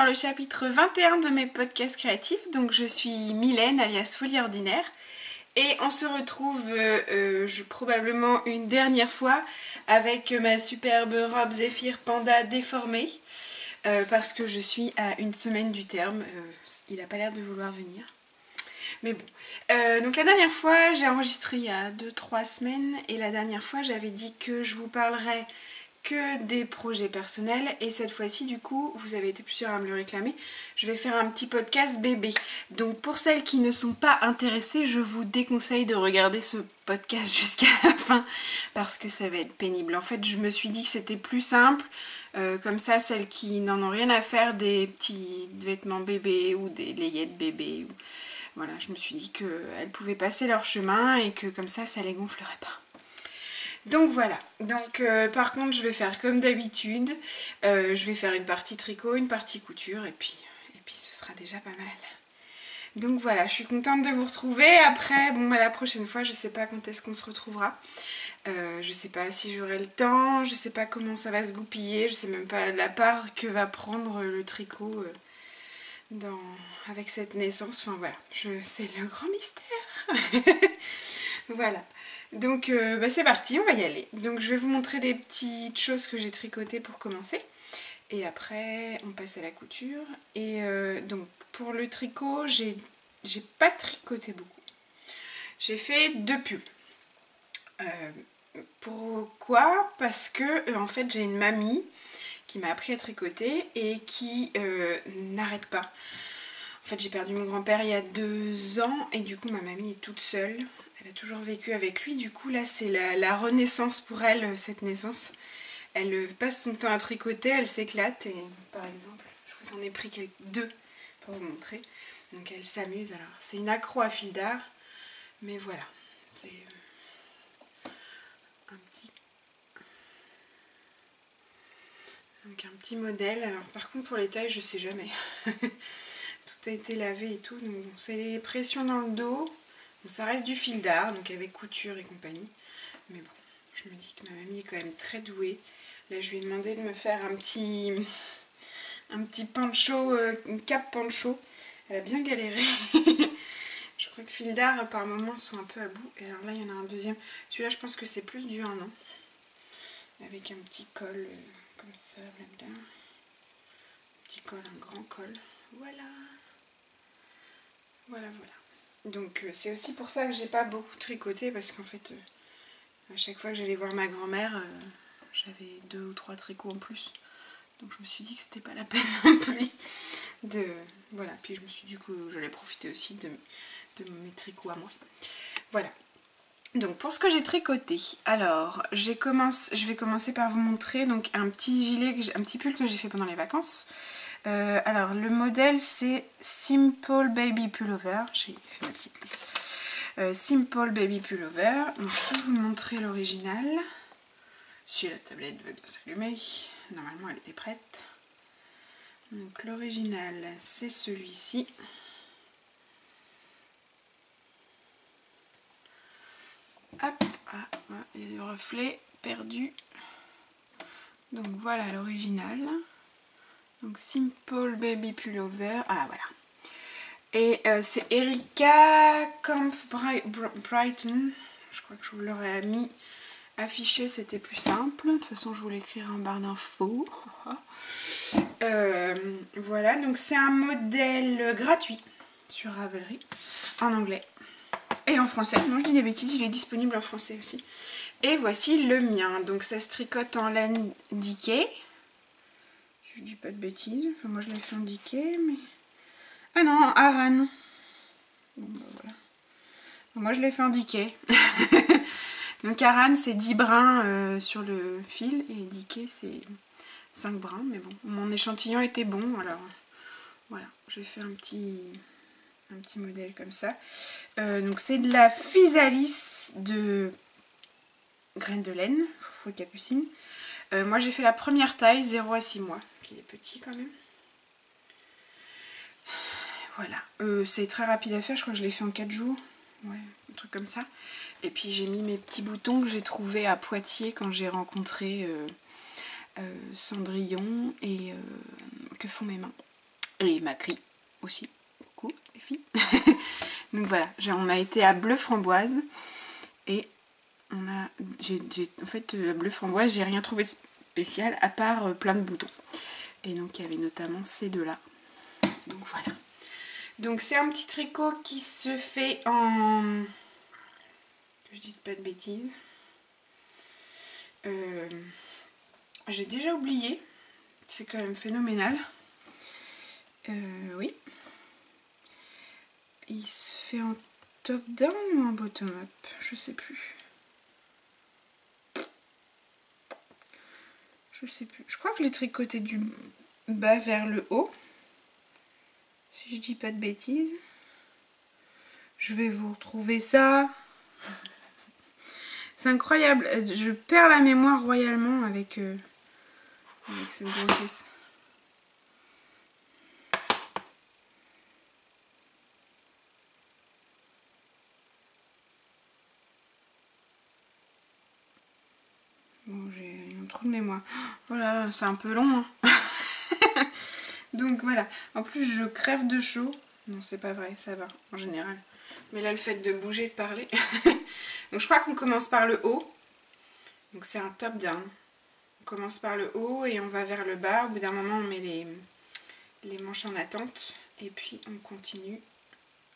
le chapitre 21 de mes podcasts créatifs. Donc je suis Mylène alias Folie Ordinaire. Et on se retrouve probablement une dernière fois avec ma superbe robe Zéphyr Panda déformée. Parce que je suis à une semaine du terme. Il n'a pas l'air de vouloir venir. Mais bon. Donc la dernière fois, j'ai enregistré il y a 2-3 semaines. Et la dernière fois, j'avais dit que je vous parlerais que des projets personnels. Et cette fois-ci, du coup, vous avez été plusieurs à me le réclamer. Je vais faire un petit podcast bébé. Donc pour celles qui ne sont pas intéressées, je vous déconseille de regarder ce podcast jusqu'à la fin. Parce que ça va être pénible. En fait, je me suis dit que c'était plus simple. Comme ça, celles qui n'en ont rien à faire des petits vêtements bébés ou des layettes bébés. Voilà, je me suis dit qu'elles pouvaient passer leur chemin et que comme ça les gonflerait pas. Donc voilà, donc par contre je vais faire comme d'habitude, je vais faire une partie tricot, une partie couture et puis ce sera déjà pas mal. Donc voilà, je suis contente de vous retrouver. Après, bon bah la prochaine fois je sais pas quand est-ce qu'on se retrouvera. Je sais pas si j'aurai le temps, je sais pas comment ça va se goupiller, je sais même pas la part que va prendre le tricot avec cette naissance. Enfin voilà, c'est le grand mystère. Voilà. Donc c'est parti, on va y aller. Donc je vais vous montrer des petites choses que j'ai tricotées pour commencer. Et après on passe à la couture. Et donc pour le tricot, j'ai pas tricoté beaucoup. J'ai fait 2 pulls. Pourquoi? Parce que en fait j'ai une mamie qui m'a appris à tricoter et qui n'arrête pas. En fait j'ai perdu mon grand-père il y a 2 ans et du coup ma mamie est toute seule. Elle a toujours vécu avec lui, du coup là c'est la renaissance pour elle, cette naissance. Elle passe son temps à tricoter, elle s'éclate et par exemple, je vous en ai pris 2 pour vous montrer. Donc elle s'amuse, alors c'est une accro à fil d'art, mais voilà, c'est un petit modèle. Alors par contre pour les tailles je sais jamais. Tout a été lavé et tout, donc bon, c'est les pressions dans le dos. Bon, ça reste du fil d'art, donc avec couture et compagnie. Mais bon, je me dis que ma mamie est quand même très douée. Là, je lui ai demandé de me faire un petit pancho, une cape pancho. Elle a bien galéré. Je crois que fil d'art, par moments, sont un peu à bout. Et alors là, il y en a un deuxième. Celui-là, je pense que c'est plus du 1 an. Avec un petit col comme ça, blabla. Un petit col, un grand col. Voilà. Voilà, voilà. Donc c'est aussi pour ça que j'ai pas beaucoup tricoté, parce qu'en fait à chaque fois que j'allais voir ma grand-mère j'avais 2 ou 3 tricots en plus, donc je me suis dit que c'était pas la peine non plus voilà. Puis je me suis dit que j'allais profiter aussi de mes tricots à moi. Voilà, donc pour ce que j'ai tricoté, alors je vais commencer par vous montrer donc un petit gilet, un petit pull que j'ai fait pendant les vacances. Alors le modèle c'est Simple Baby Pullover, j'ai fait ma petite liste. Simple Baby Pullover, donc je peux vous montrer l'original, si la tablette veut bien s'allumer, normalement elle était prête. Donc l'original c'est celui-ci. Hop, il y a du reflet perdu. Donc voilà l'original. Donc Simple Baby Pullover, ah voilà. Et c'est Erika Kampf Brighton. Je crois que je vous l'aurais mis affiché, c'était plus simple. De toute façon, je voulais écrire en barre d'infos. Voilà, donc c'est un modèle gratuit sur Ravelry, en anglais. Et en français, non je dis des bêtises, il est disponible en français aussi. Et voici le mien, donc ça se tricote en laine Dikay. Je dis pas de bêtises, enfin moi je l'ai fait en Dikay, mais... Ah non, Aran. Bon bah voilà. Moi je l'ai fait en Dikay. Donc Aran c'est 10 brins sur le fil et Dikay c'est 5 brins, mais bon, mon échantillon était bon, alors voilà, j'ai fait un petit modèle comme ça. Donc c'est de la physalis de graines de laine, faux capucine. Moi j'ai fait la première taille, 0 à 6 mois, il est petit quand même. Voilà, c'est très rapide à faire, je crois que je l'ai fait en 4 jours, ouais, un truc comme ça. Et puis j'ai mis mes petits boutons que j'ai trouvés à Poitiers quand j'ai rencontré Cendrillon et que font mes mains. Et Macri aussi. Coucou les filles. Donc voilà, on a été à bleu framboise. Et on a... en fait, à bleu framboise, j'ai rien trouvé de spécial à part plein de boutons. Et donc il y avait notamment ces deux-là. Donc voilà. Donc c'est un petit tricot qui se fait en... que je dise pas de bêtises. J'ai déjà oublié. C'est quand même phénoménal. Oui. Il se fait en top down ou en bottom up? Je sais plus. Je sais plus. Je crois que je l'ai tricoté du bas vers le haut. Si je dis pas de bêtises. Je vais vous retrouver ça. C'est incroyable. Je perds la mémoire royalement avec cette grossesse. Bon, j'ai un trou de mémoire. Voilà, c'est un peu long. Hein. Donc voilà. En plus, je crève de chaud. Non, c'est pas vrai, ça va en général. Mais là, le fait de bouger, de parler. Donc je crois qu'on commence par le haut. Donc c'est un top down. On commence par le haut et on va vers le bas. Au bout d'un moment, on met les manches en attente. Et puis on continue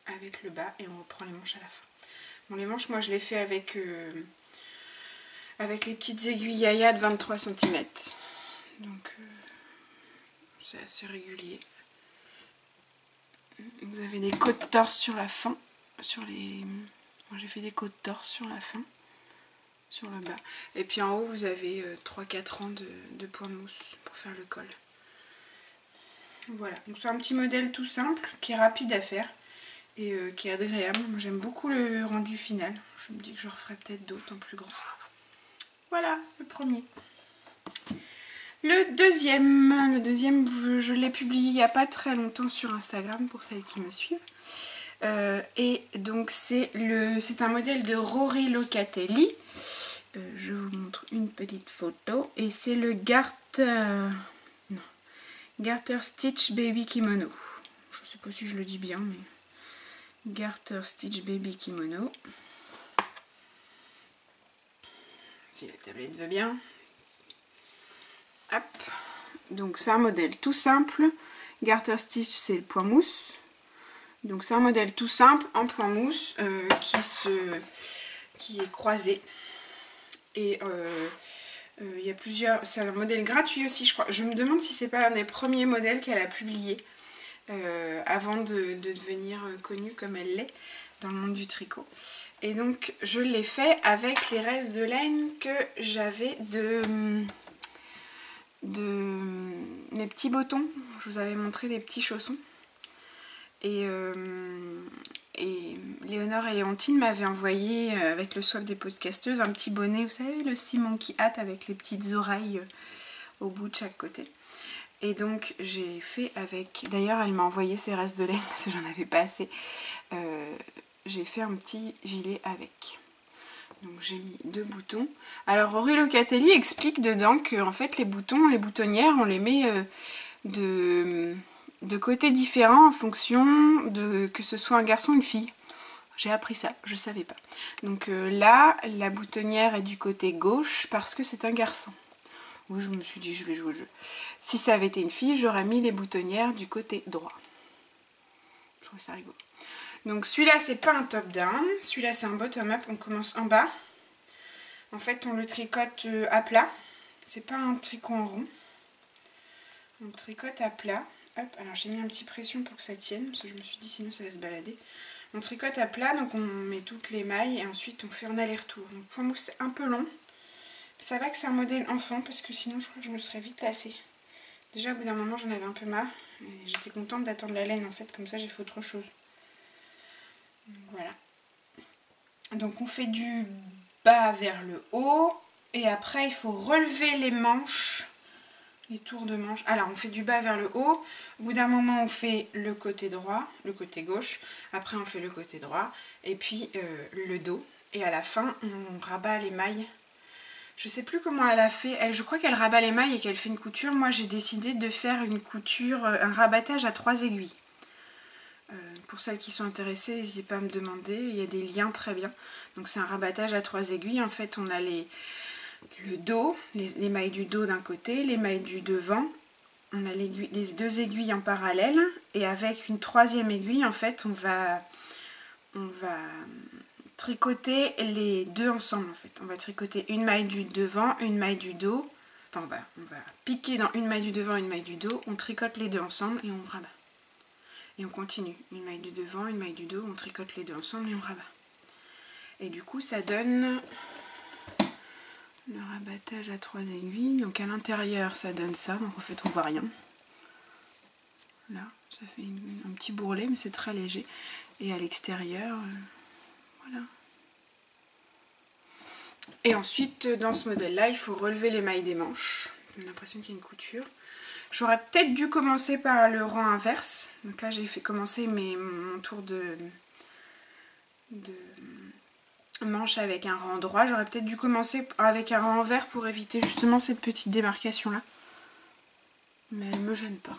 avec le bas et on reprend les manches à la fin. Bon, les manches, moi je les fais avec les petites aiguilles Yaya de 23 cm. Donc c'est assez régulier. Vous avez des côtes torse sur la fin. Moi j'ai fait des côtes torse sur la fin. Sur le bas. Et puis en haut, vous avez 3-4 rangs de point de mousse pour faire le col. Voilà, donc c'est un petit modèle tout simple, qui est rapide à faire et qui est agréable. Moi j'aime beaucoup le rendu final. Je me dis que je referai peut-être d'autres en plus grand. Voilà, le premier. Le deuxième, je l'ai publié il n'y a pas très longtemps sur Instagram pour celles qui me suivent. Et donc c'est un modèle de Rory Locatelli. Je vous montre une petite photo et c'est le Garter Stitch Baby Kimono. Je sais pas si je le dis bien, mais Garter Stitch Baby Kimono. Si la tablette veut bien. Hop. Donc c'est un modèle tout simple. Garter Stitch, c'est le point mousse. Donc c'est un modèle tout simple en point mousse qui est croisé. Et il y a plusieurs... C'est un modèle gratuit aussi, je crois. Je me demande si c'est pas l'un des premiers modèles qu'elle a publié avant de devenir connue comme elle l'est dans le monde du tricot. Et donc je l'ai fait avec les restes de laine que j'avais de mes petits bottons. Je vous avais montré des petits chaussons. Et Léonore et Léontine m'avaient envoyé avec le swap des podcasteuses un petit bonnet, vous savez, le Sea Monkey Hat avec les petites oreilles au bout de chaque côté. Et donc j'ai fait avec, d'ailleurs elle m'a envoyé ses restes de laine parce que j'en avais pas assez. J'ai fait un petit gilet avec. Donc j'ai mis 2 boutons. Alors Rory Locatelli explique dedans que en fait les boutons, les boutonnières, on les met de côtés différents en fonction de que ce soit un garçon ou une fille. J'ai appris ça, je savais pas. Donc là, la boutonnière est du côté gauche parce que c'est un garçon. Oui, je me suis dit je vais jouer au jeu. Si ça avait été une fille, j'aurais mis les boutonnières du côté droit. Je trouve ça rigolo. Donc celui-là, c'est pas un top down, celui-là c'est un bottom up, on commence en bas. En fait, on le tricote à plat. C'est pas un tricot en rond. On tricote à plat. Hop, alors j'ai mis un petit pression pour que ça tienne, parce que je me suis dit sinon ça va se balader. On tricote à plat, donc on met toutes les mailles et ensuite on fait en aller-retour. Donc point mousse c'est un peu long. Ça va que c'est un modèle enfant parce que sinon je crois que je me serais vite lassée. Déjà au bout d'un moment j'en avais un peu marre. J'étais contente d'attendre la laine en fait, comme ça j'ai fait autre chose. Donc, voilà. Donc on fait du bas vers le haut et après il faut relever les manches. Les tours de manche. Alors on fait du bas vers le haut. Au bout d'un moment on fait le côté droit, le côté gauche. Après on fait le côté droit. Et puis le dos. Et à la fin on rabat les mailles Je sais plus comment elle a fait. Elle, je crois qu'elle rabat les mailles et qu'elle fait une couture. Moi j'ai décidé de faire une couture, un rabattage à 3 aiguilles. Pour celles qui sont intéressées, n'hésitez pas à me demander. Il y a des liens très bien. Donc c'est un rabattage à 3 aiguilles. En fait on a le dos, les mailles du dos d'un côté, les mailles du devant. On a les 2 aiguilles en parallèle. Et avec une 3e aiguille, en fait, on va tricoter les deux ensemble en fait. On va tricoter une maille du devant, une maille du dos. Enfin on va piquer dans une maille du devant, une maille du dos, on tricote les deux ensemble et on rabat. Et on continue. Une maille du devant, une maille du dos, on tricote les deux ensemble et on rabat. Et du coup ça donne le rabattage à 3 aiguilles. Donc à l'intérieur ça donne ça, donc en fait on voit rien. Là, ça fait un petit bourrelet mais c'est très léger. Et à l'extérieur, voilà. Et ensuite, dans ce modèle-là, il faut relever les mailles des manches. J'ai l'impression qu'il y a une couture. J'aurais peut-être dû commencer par le rang inverse. Donc là, j'ai fait commencer mon tour de manche avec un rang droit. J'aurais peut-être dû commencer avec un rang envers pour éviter justement cette petite démarcation-là. Mais elle ne me gêne pas.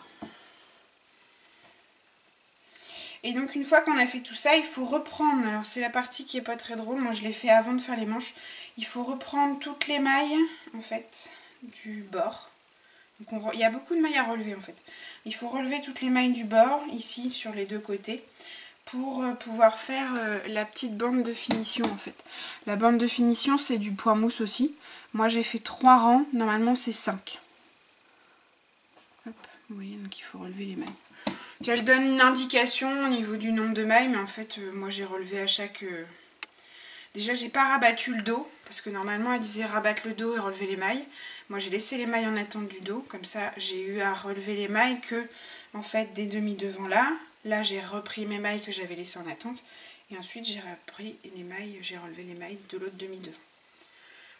Et donc une fois qu'on a fait tout ça, il faut reprendre, alors c'est la partie qui est pas très drôle, moi je l'ai fait avant de faire les manches, il faut reprendre toutes les mailles en fait du bord. Donc il y a beaucoup de mailles à relever en fait. Il faut relever toutes les mailles du bord, ici sur les deux côtés, pour pouvoir faire la petite bande de finition en fait. La bande de finition c'est du point mousse aussi. Moi j'ai fait 3 rangs, normalement c'est 5. Hop, vous voyez, donc il faut relever les mailles. Elle donne une indication au niveau du nombre de mailles, mais en fait moi j'ai relevé à chaque... Déjà j'ai pas rabattu le dos, parce que normalement elle disait rabattre le dos et relever les mailles. Moi j'ai laissé les mailles en attente du dos, comme ça j'ai eu à relever les mailles que en fait des demi-devants là. Là j'ai repris mes mailles que j'avais laissées en attente, et ensuite j'ai repris les mailles, j'ai relevé les mailles de l'autre demi-devant.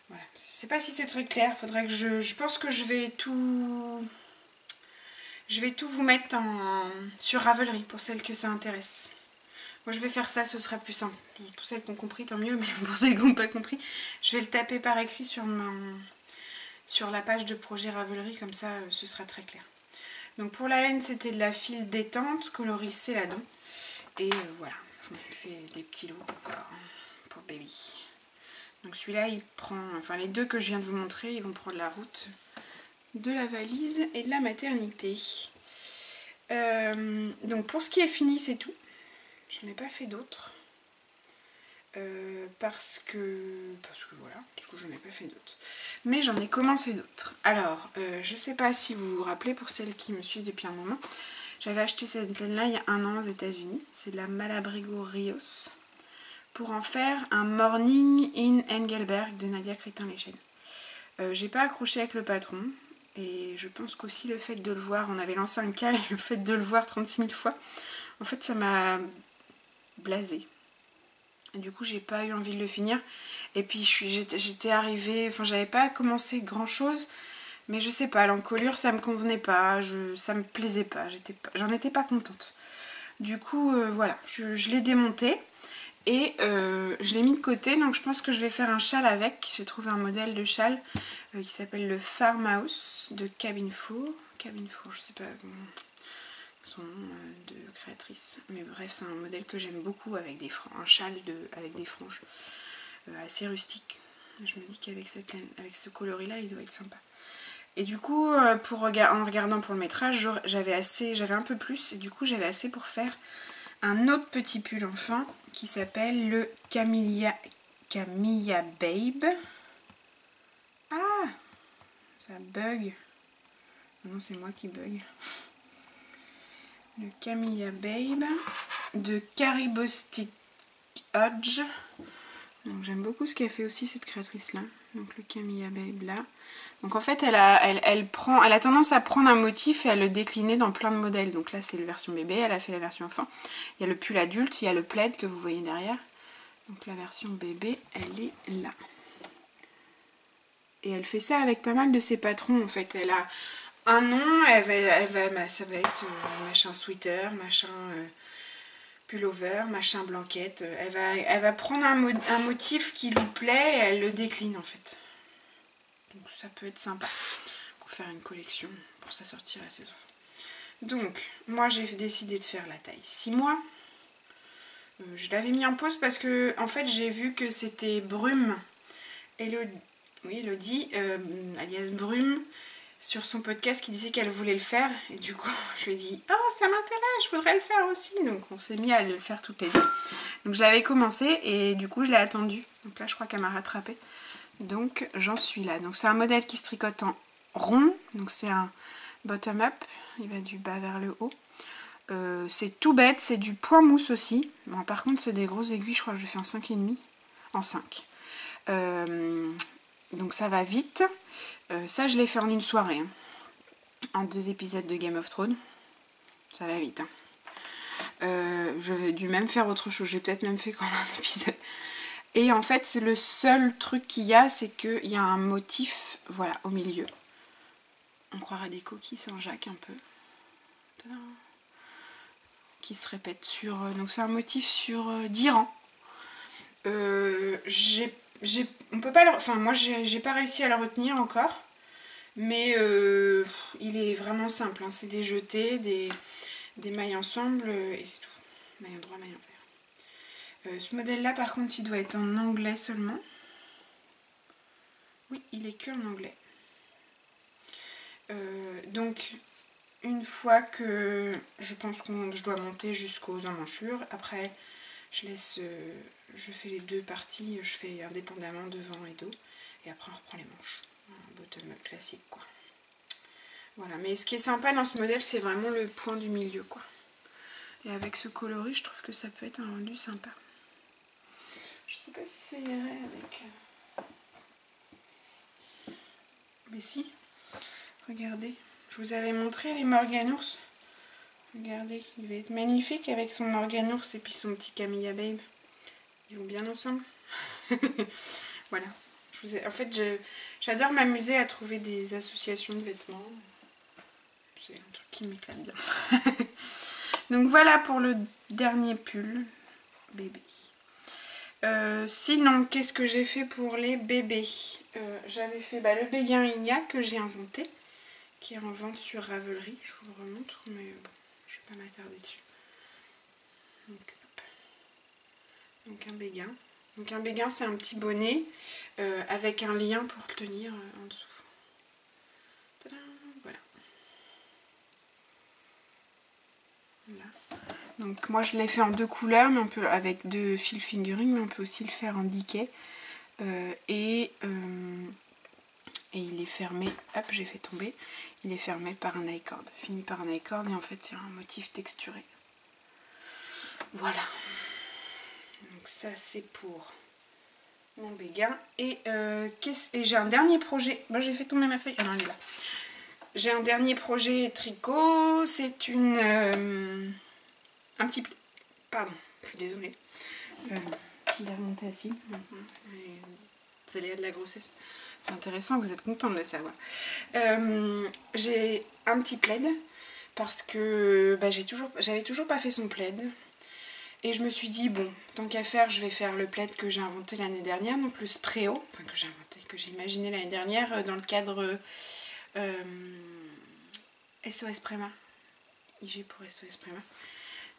Voilà, je sais pas si c'est très clair, faudrait que je pense que je vais tout... Je vais tout vous mettre sur Ravelry pour celles que ça intéresse. Moi je vais faire ça, ce sera plus simple. Pour celles qui ont compris, tant mieux, mais pour celles qui n'ont pas compris, je vais le taper par écrit sur la page de projet Ravelry, comme ça ce sera très clair. Donc pour la laine, c'était de la file détente, coloris Céladon. Et voilà, je me suis fait des petits lots encore pour baby. Donc celui-là, il prend, enfin les deux que je viens de vous montrer, ils vont prendre la route de la valise et de la maternité. Donc pour ce qui est fini, c'est tout. J'en ai pas fait d'autres. Parce que voilà, parce que j'en ai pas fait d'autres. Mais j'en ai commencé d'autres. Alors, je sais pas si vous vous rappelez, pour celles qui me suivent depuis un moment, j'avais acheté cette laine-là il y a 1 an aux États-Unis. C'est de la Malabrigo Rios. Pour en faire un Morning in Engelberg de Nadia Crétin-Lechen. J'ai pas accroché avec le patron. Et je pense qu'aussi le fait de le voir, on avait lancé un cal et le fait de le voir 36 000 fois, en fait ça m'a blasée. Du coup j'ai pas eu envie de le finir. Et puis j'étais arrivée, enfin j'avais pas commencé grand chose, mais je sais pas, l'encolure ça me convenait pas, ça me plaisait pas, j'en étais pas contente. Du coup voilà, je l'ai démonté. Et je l'ai mis de côté, donc je pense que je vais faire un châle avec. J'ai trouvé un modèle de châle qui s'appelle le Farmhouse de Cabin Four. Cabin Four, je sais pas son nom de créatrice. Mais bref, c'est un modèle que j'aime beaucoup avec des un châle avec des franges assez rustique. Je me dis qu'avec avec ce coloris-là, il doit être sympa. Et du coup, en regardant pour le métrage, j'avais un peu plus, et du coup j'avais assez pour faire un autre petit pull enfin qui s'appelle le Camilla Babe. Ah, ça bug. Non, c'est moi qui bug. Le Camilla Babe de Caribostic Hodge. Donc j'aime beaucoup ce qu'a fait aussi cette créatrice là. Donc le Camilla Babe là. Donc en fait elle a tendance à prendre un motif et à le décliner dans plein de modèles. Donc là c'est la version bébé, elle a fait la version enfant. Il y a le pull adulte, il y a le plaid que vous voyez derrière. Donc la version bébé elle est là. Et elle fait ça avec pas mal de ses patrons en fait. Elle a un nom, ça va être machin sweater, machin pullover, machin blanquette. Elle va prendre un motif qui lui plaît et elle le décline en fait. Donc ça peut être sympa pour faire une collection, pour ça sortir à ses enfants. Donc moi j'ai décidé de faire la taille 6 mois. Je l'avais mis en pause parce que en fait j'ai vu que c'était Brume, Elodie, alias Brume, sur son podcast qui disait qu'elle voulait le faire. Et du coup je lui ai dit oh ça m'intéresse, je voudrais le faire aussi. Donc on s'est mis à le faire toutes les deux. Donc je l'avais commencé et du coup je l'ai attendu. Donc là je crois qu'elle m'a rattrapée. Donc j'en suis là. Donc c'est un modèle qui se tricote en rond. Donc c'est un bottom up. Il va du bas vers le haut. C'est tout bête. C'est du point mousse aussi. Bon, par contre c'est des grosses aiguilles. Je crois que je le fais en 5,5. En 5. Donc ça va vite. Ça je l'ai fait en une soirée. Hein. En 2 épisodes de Game of Thrones. Ça va vite. Hein. Je vais dû même faire autre chose. J'ai peut-être même fait qu'en un épisode. Et en fait, le seul truc qu'il y a, c'est qu'il y a un motif, voilà, au milieu. On croirait des coquilles Saint-Jacques un peu. Tadam. Qui se répète sur... Donc c'est un motif sur d'Iran. On peut pas le... Enfin, moi, j'ai pas réussi à le retenir encore. Mais il est vraiment simple. Hein. C'est des jetés, des mailles ensemble, et c'est tout. Maille en droit, maille en vert. Ce modèle-là, par contre, il doit être en anglais seulement. Oui, il est que en anglais. Donc, une fois que je pense que je dois monter jusqu'aux emmanchures, après, je fais les 2 parties, je fais indépendamment devant et dos, et après on reprend les manches. Un bottom-up classique, quoi. Voilà, mais ce qui est sympa dans ce modèle, c'est vraiment le point du milieu, quoi. Et avec ce coloris, je trouve que ça peut être un rendu sympa. Je sais pas si ça irait avec... Mais si, regardez. Je vous avais montré les Morganours. Regardez, il va être magnifique avec son Morganours et puis son petit Camilla Babe. Ils vont bien ensemble. Voilà. En fait, j'adore m'amuser à trouver des associations de vêtements. C'est un truc qui m'éclate bien. Donc voilà pour le dernier pull bébé. Sinon, qu'est-ce que j'ai fait pour les bébés? J'avais fait le béguin Igna que j'ai inventé, qui est en vente sur Ravelry. Je vous le remontre, mais bon, je ne vais pas m'attarder dessus. Donc un béguin. Donc un béguin, c'est un petit bonnet avec un lien pour le tenir en dessous. Tadam, voilà. Donc moi je l'ai fait en 2 couleurs, mais on peut avec 2 fil fingering, mais on peut aussi le faire en diquet. Et il est fermé, hop j'ai fait tomber, il est fermé par un I-cord, fini par un I-cord, et en fait c'est un motif texturé. Voilà. Donc ça c'est pour mon béguin. Et j'ai un dernier projet, moi j'ai fait tomber ma feuille, ah non elle est là. J'ai un dernier projet tricot, c'est un petit... Pardon, je suis désolée. Il est remonté assis. C'est l'aléa de la grossesse. C'est intéressant, vous êtes content de le savoir. J'ai un petit plaid parce que j'avais toujours pas fait son plaid. Et je me suis dit, bon, tant qu'à faire, je vais faire le plaid que j'ai inventé l'année dernière, donc le spréo, enfin que j'ai imaginé l'année dernière dans le cadre SOS Préma. IG pour SOS Préma.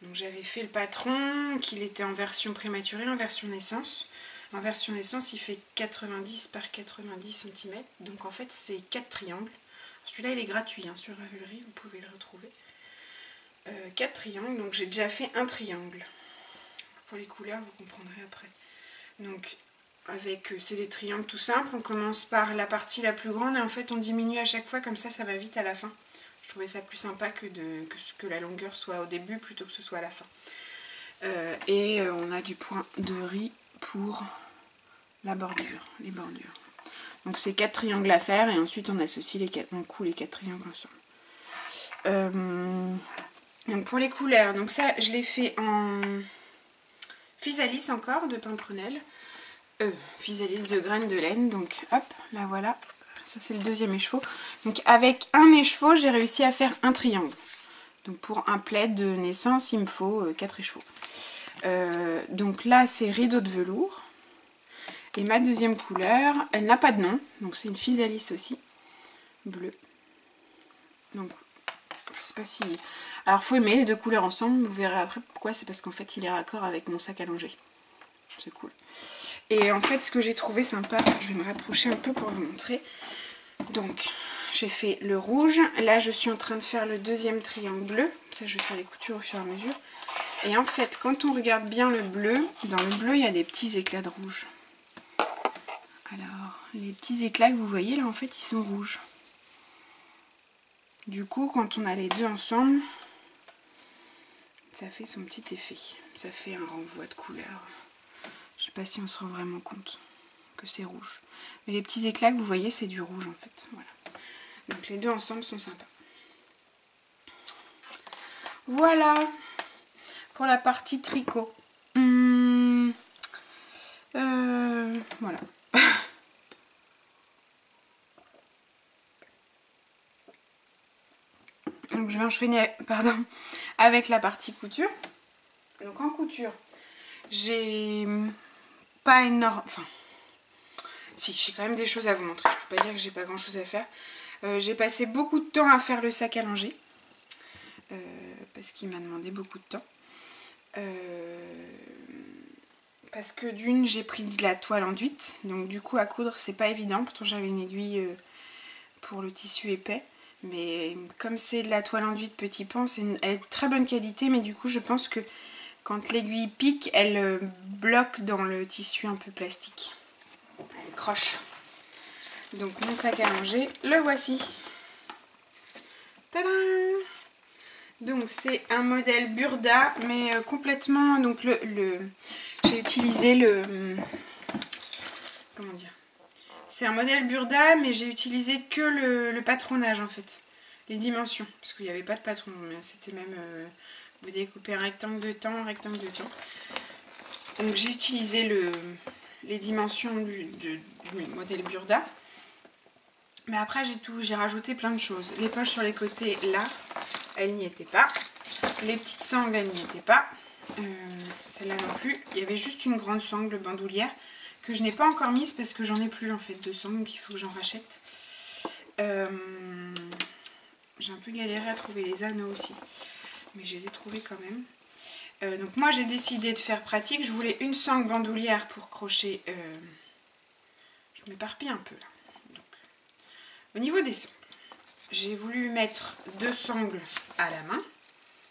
Donc j'avais fait le patron, qu'il était en version prématurée, en version naissance. En version naissance, il fait 90 par 90 cm. Donc en fait, c'est 4 triangles. Celui-là, il est gratuit hein, sur Ravelry, vous pouvez le retrouver. 4 triangles, donc j'ai déjà fait un triangle. Pour les couleurs, vous comprendrez après. Donc, c'est des triangles tout simples. On commence par la partie la plus grande et en fait, on diminue à chaque fois, comme ça va vite à la fin. Je trouvais ça plus sympa que la longueur soit au début plutôt que ce soit à la fin. On a du point de riz pour la bordure, les bordures. Donc c'est 4 triangles à faire et ensuite on associe on coud les 4 triangles ensemble. Donc pour les couleurs, donc ça je l'ai fait en physalis encore de Pimprenel, physalis de graines de laine. Donc hop, là voilà. Ça c'est le deuxième écheveau. Donc avec un écheveau, j'ai réussi à faire un triangle. Donc pour un plaid de naissance, il me faut 4 écheveaux. Donc là c'est rideau de velours. Et ma deuxième couleur, elle n'a pas de nom, donc c'est une physalis aussi, bleu. Donc je sais pas si... Alors faut aimer les deux couleurs ensemble, vous verrez après pourquoi, c'est parce qu'en fait il est raccord avec mon sac à langer. C'est cool. Et en fait ce que j'ai trouvé sympa, je vais me rapprocher un peu pour vous montrer. Donc j'ai fait le rouge, là je suis en train de faire le deuxième triangle bleu, ça je vais faire les coutures au fur et à mesure. Et en fait quand on regarde bien le bleu, dans le bleu il y a des petits éclats de rouge. Alors les petits éclats que vous voyez là en fait ils sont rouges. Du coup quand on a les deux ensemble, ça fait son petit effet, ça fait un renvoi de couleur. Je sais pas si on se rend vraiment compte que c'est rouge. Mais les petits éclats que vous voyez, c'est du rouge en fait. Voilà. Donc les deux ensemble sont sympas. Voilà pour la partie tricot. Voilà. Donc je vais enchaîner, pardon, avec la partie couture. Donc en couture, j'ai pas énorme... Enfin, si, j'ai quand même des choses à vous montrer. Je peux pas dire que j'ai pas grand chose à faire. J'ai passé beaucoup de temps à faire le sac à langer. Parce qu'il m'a demandé beaucoup de temps. Parce que d'une, j'ai pris de la toile enduite. Donc du coup, à coudre, c'est pas évident. Pourtant, j'avais une aiguille pour le tissu épais. Mais comme c'est de la toile enduite petit pan, elle est de très bonne qualité. Mais du coup, je pense que quand l'aiguille pique, elle bloque dans le tissu un peu plastique. Elle croche. Donc mon sac à langer, le voici. Tadam! Donc c'est un modèle Burda, mais complètement... Donc j'ai utilisé le... Comment dire? C'est un modèle Burda, mais j'ai utilisé que le patronage en fait. Les dimensions, parce qu'il n'y avait pas de patron. C'était même... vous découpez un rectangle de temps, un rectangle de temps. Donc j'ai utilisé les dimensions du modèle Burda. Mais après j'ai rajouté plein de choses. Les poches sur les côtés là, elles n'y étaient pas. Les petites sangles, elles n'y étaient pas. Celle-là non plus. Il y avait juste une grande sangle bandoulière que je n'ai pas encore mise parce que j'en ai plus en fait de sangles, donc il faut que j'en rachète. J'ai un peu galéré à trouver les anneaux aussi, mais je les ai trouvés quand même. Donc moi j'ai décidé de faire pratique. Je voulais une sangle bandoulière pour crocher. Je m'éparpille un peu là. Donc, au niveau des sangles, j'ai voulu mettre 2 sangles à la main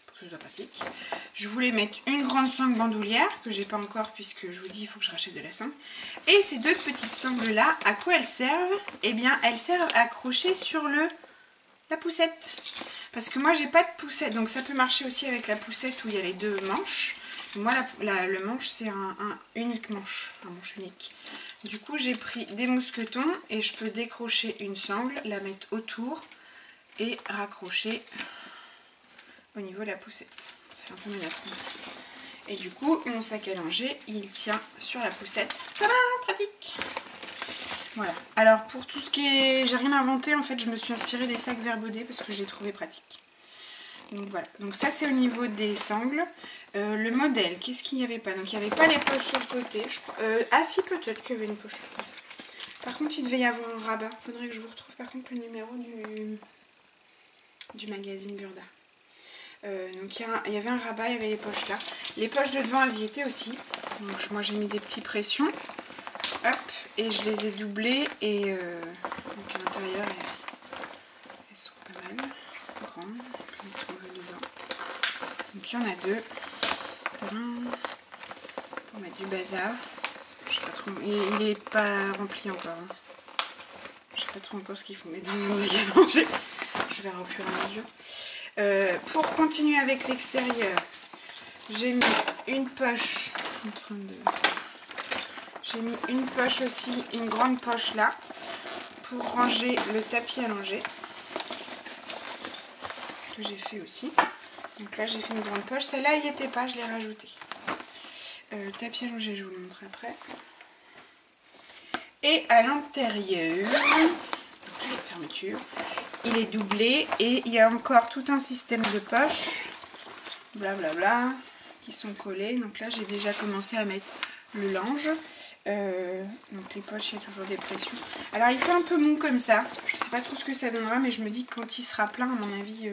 pour que ce soit pratique. Je voulais mettre une grande sangle bandoulière que j'ai pas encore puisque je vous dis il faut que je rachète de la sangle. Et ces 2 petites sangles là, à quoi elles servent? Eh bien elles servent à accrocher sur la poussette. Parce que moi j'ai pas de poussette, donc ça peut marcher aussi avec la poussette où il y a les 2 manches. Moi le manche c'est un unique manche, un manche unique. Du coup j'ai pris des mousquetons et je peux décrocher une sangle, la mettre autour et raccrocher au niveau de la poussette. Ça fait un peu minable comme ça. Et du coup mon sac à langer il tient sur la poussette. Tadam, pratique! Voilà. Alors pour tout ce qui est... J'ai rien inventé en fait, je me suis inspirée des sacs Verbaudet parce que je les trouvais pratiques. Donc voilà. Donc ça c'est au niveau des sangles. Le modèle, qu'est-ce qu'il n'y avait pas? Donc il n'y avait pas les poches sur le côté. Je crois. Ah si, peut-être qu'il y avait une poche sur le côté. Par contre il devait y avoir un rabat. Il faudrait que je vous retrouve par contre le numéro du magazine Burda. Donc il y avait un rabat, il y avait les poches là. Les poches de devant elles y étaient aussi. Donc moi j'ai mis des petits pressions. Hop, et je les ai doublées et donc à l'intérieur elles sont pas mal grandes. On peut mettre ce qu'on veut dedans. Donc il y en a 2. Pour mettre du bazar. Je sais pas trop. Il est pas rempli encore. Hein. Je sais pas trop encore ce qu'il faut mettre dans mon sac à langer. Je verrai au fur et à mesure. Pour continuer avec l'extérieur, j'ai mis une poche. J'ai mis une poche aussi, une grande poche là, pour ranger le tapis à langer, que j'ai fait aussi. Donc là j'ai fait une grande poche, celle-là il n'y était pas, je l'ai rajoutée. Le tapis à langer, je vous le montre après. Et à l'intérieur, la fermeture, il est doublé et il y a encore tout un système de poches, blablabla, qui sont collées. Donc là j'ai déjà commencé à mettre le linge. Donc les poches, il y a toujours des pressions. Alors il fait un peu mou comme ça. Je sais pas trop ce que ça donnera, mais je me dis que quand il sera plein, à mon avis,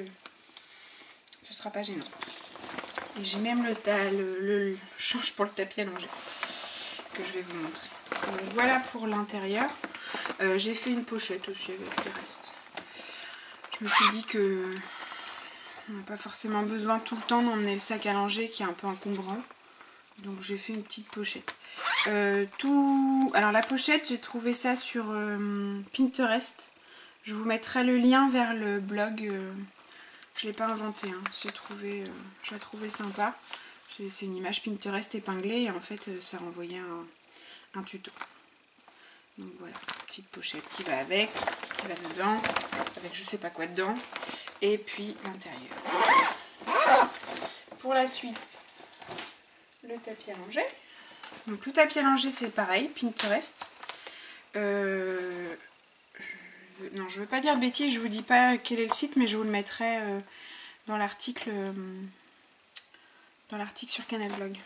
ce sera pas gênant. Et j'ai même le change pour le tapis allongé que je vais vous montrer. Donc voilà pour l'intérieur. J'ai fait une pochette aussi avec les restes. Je me suis dit que on n'a pas forcément besoin tout le temps d'emmener le sac à langer qui est un peu encombrant. Donc j'ai fait une petite pochette. Alors la pochette, j'ai trouvé ça sur Pinterest. Je vous mettrai le lien vers le blog. Je ne l'ai pas inventé, hein. Je l'ai trouvé sympa. C'est une image Pinterest épinglée et en fait ça renvoyait un tuto. Donc voilà, petite pochette qui va avec, qui va dedans, avec je sais pas quoi dedans. Et puis l'intérieur. Pour la suite, le tapis allongé. Donc le tapis allongé c'est pareil, Pinterest. Non, je veux pas dire de bêtises, je vous dis pas quel est le site, mais je vous le mettrai dans l'article sur Canal Blog.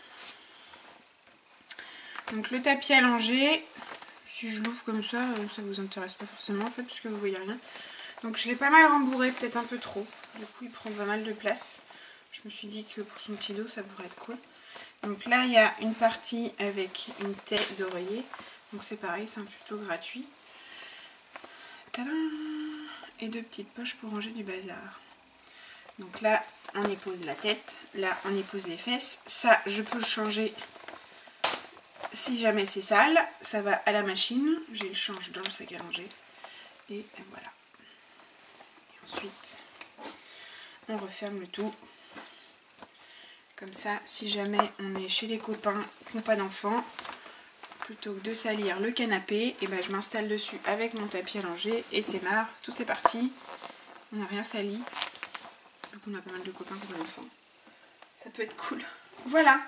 Donc le tapis allongé, si je l'ouvre comme ça vous intéresse pas forcément en fait, parce que vous voyez rien. Donc je l'ai pas mal rembourré, peut-être un peu trop. Du coup il prend pas mal de place. Je me suis dit que pour son petit dos ça pourrait être cool. Donc là il y a une partie avec une tête d'oreiller. Donc c'est pareil, c'est un tuto gratuit. Tadam! Et deux petites poches pour ranger du bazar. Donc là on y pose la tête, là on y pose les fesses. Ça je peux le changer si jamais c'est sale. Ça va à la machine, j'ai le change dans le sac à langer. Et voilà. Et ensuite on referme le tout. Comme ça, si jamais on est chez les copains qui n'ont pas d'enfants, plutôt que de salir le canapé, et ben je m'installe dessus avec mon tapis allongé et c'est marre, tout c'est parti. On n'a rien sali. Du coup on a pas mal de copains qui ont des enfants. Ça peut être cool. Voilà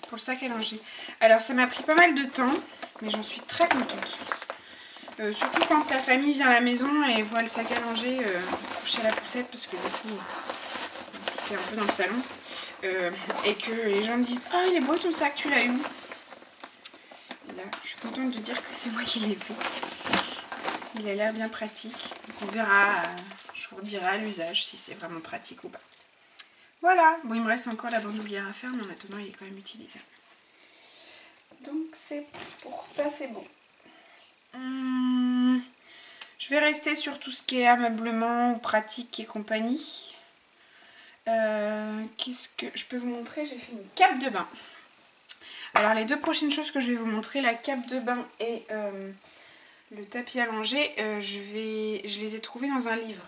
pour le sac à langer. Alors ça m'a pris pas mal de temps, mais j'en suis très contente. Surtout quand la famille vient à la maison et voit le sac à langer couché à la poussette, parce que du coup c'est un peu dans le salon. Et que les gens me disent « Ah, il est beau ton sac, tu l'as eu ?» Et là, je suis contente de dire que c'est moi qui l'ai fait. Il a l'air bien pratique. Donc on verra, je vous redirai à l'usage si c'est vraiment pratique ou pas. Voilà, bon il me reste encore la bandoulière à faire, mais en attendant il est quand même utilisable. Donc c'est pour ça, c'est bon. Je vais rester sur tout ce qui est ameublement ou pratique et compagnie. Qu'est-ce que je peux vous montrer? J'ai fait une cape de bain. Alors les deux prochaines choses que je vais vous montrer, la cape de bain et le tapis allongé, je les ai trouvés dans un livre.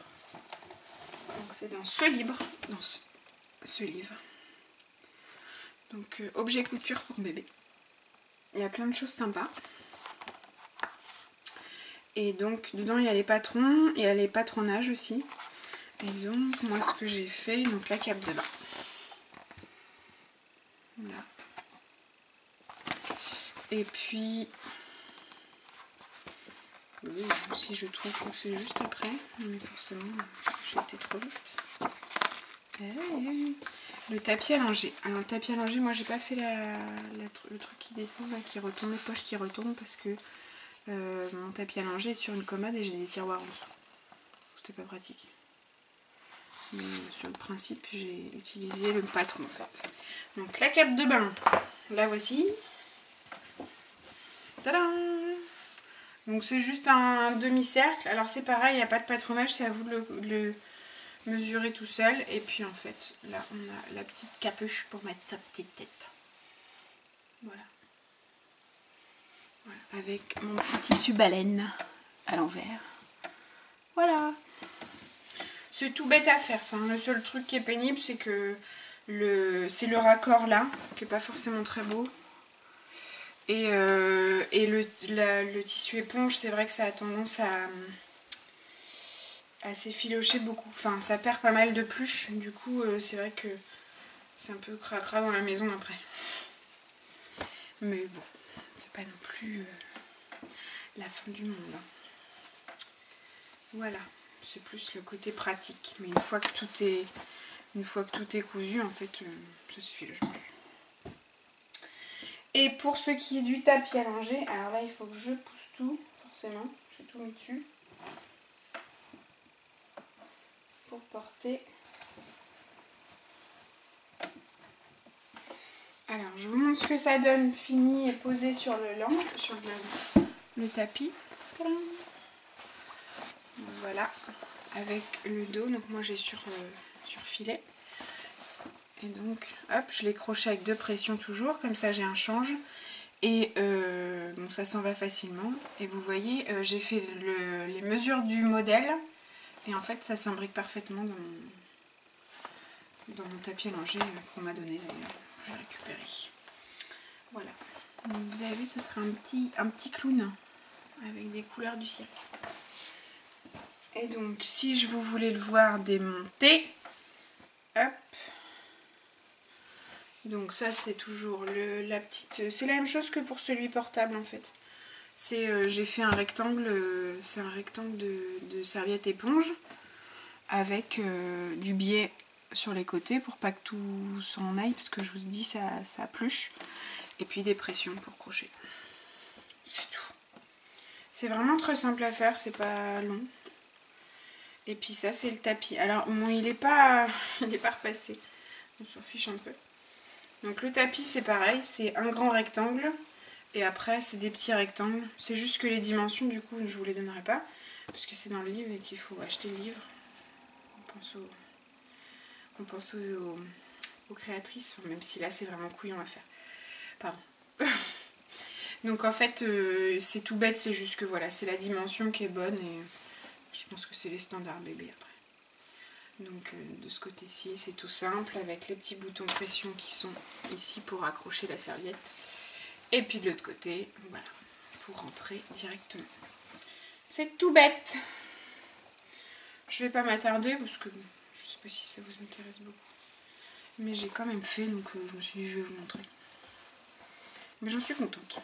Donc c'est dans ce livre, ce livre. Donc objet couture pour bébé. Il y a plein de choses sympas. Et donc dedans il y a les patrons, il y a les patronages aussi. Et donc moi ce que j'ai fait, donc la cape de bain. Voilà. Et puis, oui, si je trouve que c'est juste après, mais forcément j'ai été trop vite. Le tapis allongé. Alors le tapis allongé, moi j'ai pas fait le truc qui descend, là, qui retourne, les poches qui retournent, parce que mon tapis allongé est sur une commode et j'ai des tiroirs en dessous. C'était pas pratique. Mais sur le principe, j'ai utilisé le patron en fait. Donc la cape de bain, la voici. Tadam! Donc c'est juste un demi-cercle. Alors c'est pareil, il n'y a pas de patronage, c'est à vous de le mesurer tout seul. Et puis en fait, là on a la petite capuche pour mettre sa petite tête. Voilà. Voilà. Avec mon petit tissu baleine à l'envers. Voilà. C'est tout bête à faire ça. Le seul truc qui est pénible, c'est que c'est le raccord là, qui n'est pas forcément très beau. Et le tissu éponge, c'est vrai que ça a tendance à s'effilocher beaucoup. Enfin, ça perd pas mal de pluche. Du coup, c'est vrai que c'est un peu cracra dans la maison après. Mais bon, c'est pas non plus la fin du monde. Hein. Voilà. C'est plus le côté pratique, mais une fois que tout est cousu, en fait, ça suffit le jeu. Et pour ce qui est du tapis allongé, alors là il faut que je pousse tout, forcément, j'ai tout mis dessus pour porter. Alors je vous montre ce que ça donne fini et posé sur le tapis. Voilà, avec le dos, donc moi j'ai sur filet. Et donc hop, je l'ai crochet avec 2 pressions toujours, comme ça j'ai un change. Et bon, ça s'en va facilement. Et vous voyez, j'ai fait les mesures du modèle. Et en fait, ça s'imbrique parfaitement dans mon tapis allongé qu'on m'a donné d'ailleurs. J'ai récupéré. Voilà. Donc, vous avez vu, ce sera un petit clown avec des couleurs du cirque. Et donc, si je vous voulais le voir démonter, hop. Donc ça c'est toujours la petite... C'est la même chose que pour celui portable en fait. J'ai fait un rectangle, c'est un rectangle de serviette éponge avec du biais sur les côtés pour pas que tout s'en aille parce que je vous dis ça pluche. Et puis des pressions pour crocher. C'est tout. C'est vraiment très simple à faire, c'est pas long. Et puis ça c'est le tapis. Alors bon, il est pas repassé, on s'en fiche un peu. Donc le tapis c'est pareil, c'est un grand rectangle et après c'est des petits rectangles. C'est juste que les dimensions du coup je vous les donnerai pas parce que c'est dans le livre et qu'il faut acheter le livre. On pense aux créatrices, enfin, même si là c'est vraiment couillon à faire. Pardon. Donc en fait c'est tout bête, c'est juste que voilà, c'est la dimension qui est bonne et je pense que c'est les standards bébés après. Donc de ce côté-ci c'est tout simple avec les petits boutons pression qui sont ici pour accrocher la serviette. Et puis de l'autre côté, voilà, pour rentrer directement. C'est tout bête. Je vais pas m'attarder parce que je sais pas si ça vous intéresse beaucoup. Mais j'ai quand même fait donc je me suis dit je vais vous montrer. Mais j'en suis contente.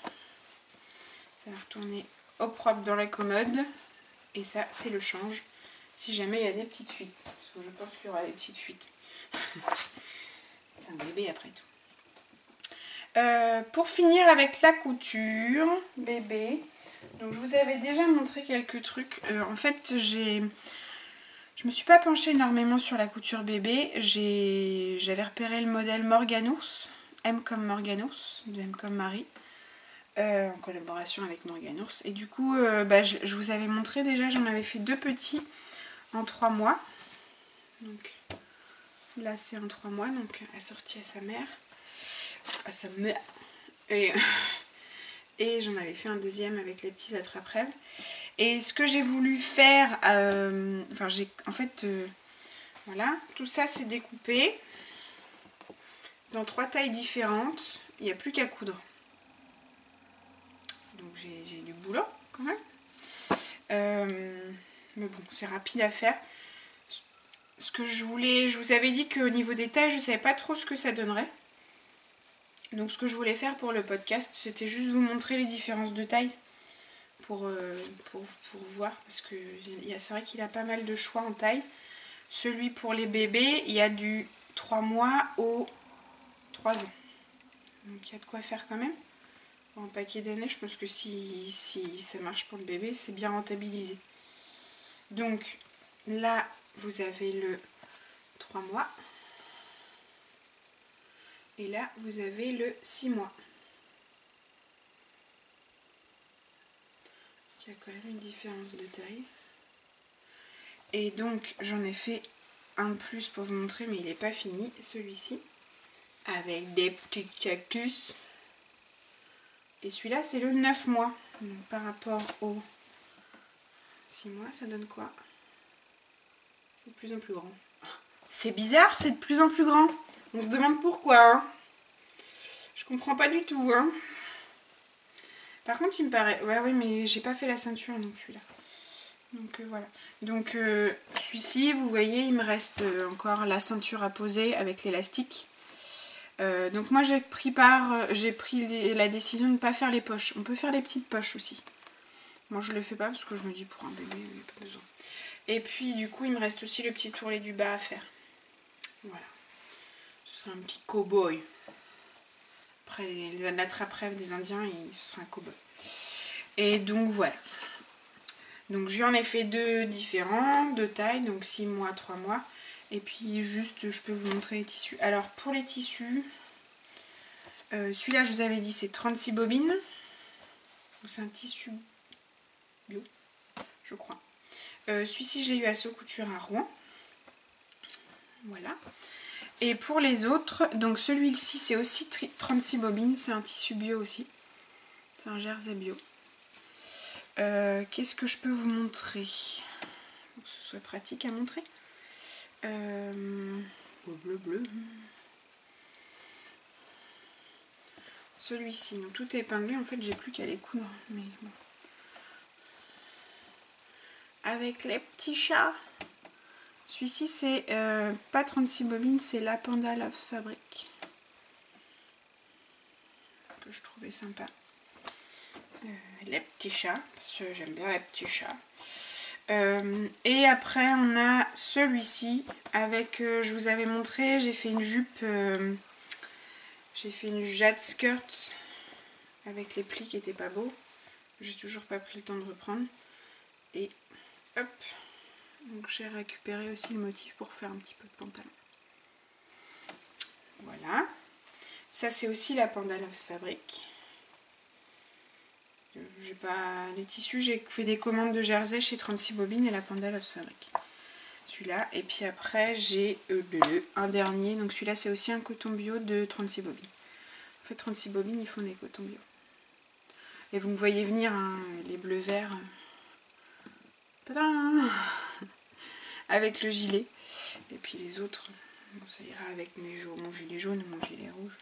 Ça va retourner au propre dans la commode. Et ça c'est le change. Si jamais il y a des petites fuites. Parce que je pense qu'il y aura des petites fuites. C'est un bébé après tout. Pour finir avec la couture bébé. Donc je vous avais déjà montré quelques trucs. En fait je me suis pas penchée énormément sur la couture bébé. J'avais repéré le modèle Morganours. M comme Morganours. De M comme Marie. En collaboration avec Morganours. Et du coup je vous avais montré déjà. J'en avais fait 2 petits. En 3 mois. Donc là c'est en 3 mois, donc assorti à sa mère. À sa mère. Et j'en avais fait un deuxième avec les petits attrape-rêves. Et ce que j'ai voulu faire, voilà, tout ça c'est découpé dans 3 tailles différentes. Il n'y a plus qu'à coudre. Donc j'ai du boulot quand même. Mais bon, c'est rapide à faire. Ce que je vous avais dit qu'au niveau des tailles, je ne savais pas trop ce que ça donnerait. Donc ce que je voulais faire pour le podcast, c'était juste vous montrer les différences de taille. Pour voir, parce que c'est vrai qu'il a pas mal de choix en taille. Celui pour les bébés, il y a du 3 mois au 3 ans. Donc il y a de quoi faire quand même. Pour un paquet d'années, je pense que si ça marche pour le bébé, c'est bien rentabilisé. Donc là, vous avez le 3 mois. Et là, vous avez le 6 mois. Il y a quand même une différence de taille. Et donc, j'en ai fait un de plus pour vous montrer, mais il n'est pas fini, celui-ci. Avec des petits cactus. Et celui-là, c'est le 9 mois. Donc, par rapport au 6 mois, ça donne quoi? C'est de plus en plus grand. C'est bizarre, c'est de plus en plus grand. On se demande pourquoi. Hein. Je comprends pas du tout. Hein. Par contre, il me paraît... Ouais, oui, mais j'ai pas fait la ceinture, donc celui-là. Donc voilà. Donc celui-ci, vous voyez, il me reste encore la ceinture à poser avec l'élastique. Donc moi, j'ai pris la décision de ne pas faire les poches. On peut faire les petites poches aussi. Moi, je ne le fais pas parce que je me dis pour un bébé, il n'y a pas besoin. Et puis, du coup, il me reste aussi le petit tourlet du bas à faire. Voilà. Ce sera un petit cow-boy. Après l'attrape-rêve des Indiens, ce sera un cow-boy. Et donc voilà. Donc je lui en ai fait 2 différents, de taille, donc 6 mois, 3 mois. Et puis juste, je peux vous montrer les tissus. Alors pour les tissus, celui-là je vous avais dit c'est 36 bobines. C'est un tissu bio, je crois. Celui-ci je l'ai eu à So Couture à Rouen. Voilà. Et pour les autres, donc celui-ci c'est aussi 36 bobines, c'est un tissu bio aussi. C'est un jersey bio. Qu'est-ce que je peux vous montrer pour que ce soit pratique à montrer? Bleu. Celui-ci, donc tout est épinglé, en fait j'ai plus qu'à les coudre, mais bon. Avec les petits chats. Celui-ci c'est pas 36 bobines, c'est la Panda Loves Fabric. Que je trouvais sympa. Les petits chats, parce que j'aime bien les petits chats. Et après on a celui-ci avec, je vous avais montré, j'ai fait une jupe, j'ai fait une jade skirt avec les plis qui étaient pas beaux. J'ai toujours pas pris le temps de reprendre. Et hop, donc j'ai récupéré aussi le motif pour faire un petit peu de pantalon. Voilà, ça c'est aussi la Panda Loves Fabric. J'ai pas les tissus, j'ai fait des commandes de jersey chez 36 bobines et la Panda Loves Fabric. Celui-là, et puis après j'ai un dernier, donc celui-là c'est aussi un coton bio de 36 bobines. En fait 36 bobines ils font des cotons bio. Et vous me voyez venir, hein, les bleus verts. Tadam, avec le gilet. Et puis les autres, bon, ça ira avec mon gilet jaune ou mon gilet rouge.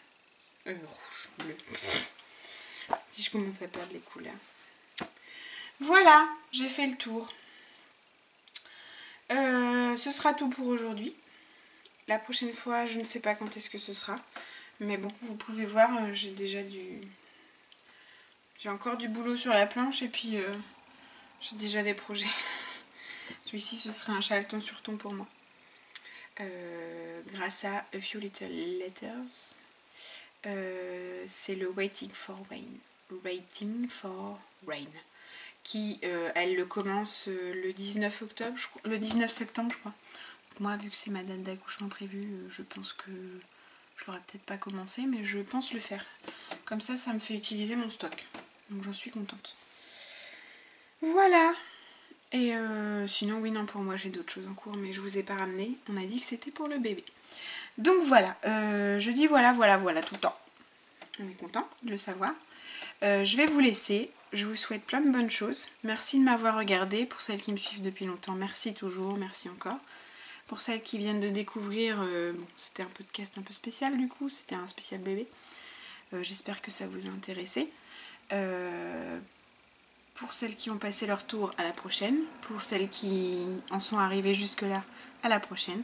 Rouge, bleu. Si je commence à perdre les couleurs. Voilà, j'ai fait le tour. Ce sera tout pour aujourd'hui. La prochaine fois, je ne sais pas quand est-ce que ce sera. Mais bon, vous pouvez voir, j'ai déjà j'ai encore du boulot sur la planche et puis j'ai déjà des projets. Celui-ci, ce serait un chaleton sur ton pour moi. Grâce à A Few Little Letters. C'est le Waiting for Rain. Qui, elle le commence le 19 octobre, le 19 septembre, je crois. Moi, vu que c'est ma date d'accouchement prévue, je pense que je l'aurai peut-être pas commencé, mais je pense le faire. Comme ça, ça me fait utiliser mon stock. Donc j'en suis contente. Voilà. Et sinon, oui, non, pour moi, j'ai d'autres choses en cours, mais je vous ai pas ramené. On a dit que c'était pour le bébé. Donc voilà, je dis voilà tout le temps. On est content de le savoir. Je vais vous laisser. Je vous souhaite plein de bonnes choses. Merci de m'avoir regardé. Pour celles qui me suivent depuis longtemps, merci toujours, merci encore. Pour celles qui viennent de découvrir, bon, c'était un podcast un peu spécial du coup, c'était un spécial bébé. J'espère que ça vous a intéressé. Pour celles qui ont passé leur tour, à la prochaine. Pour celles qui en sont arrivées jusque-là, à la prochaine.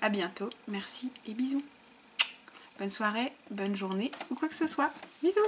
À bientôt, merci et bisous. Bonne soirée, bonne journée ou quoi que ce soit. Bisous.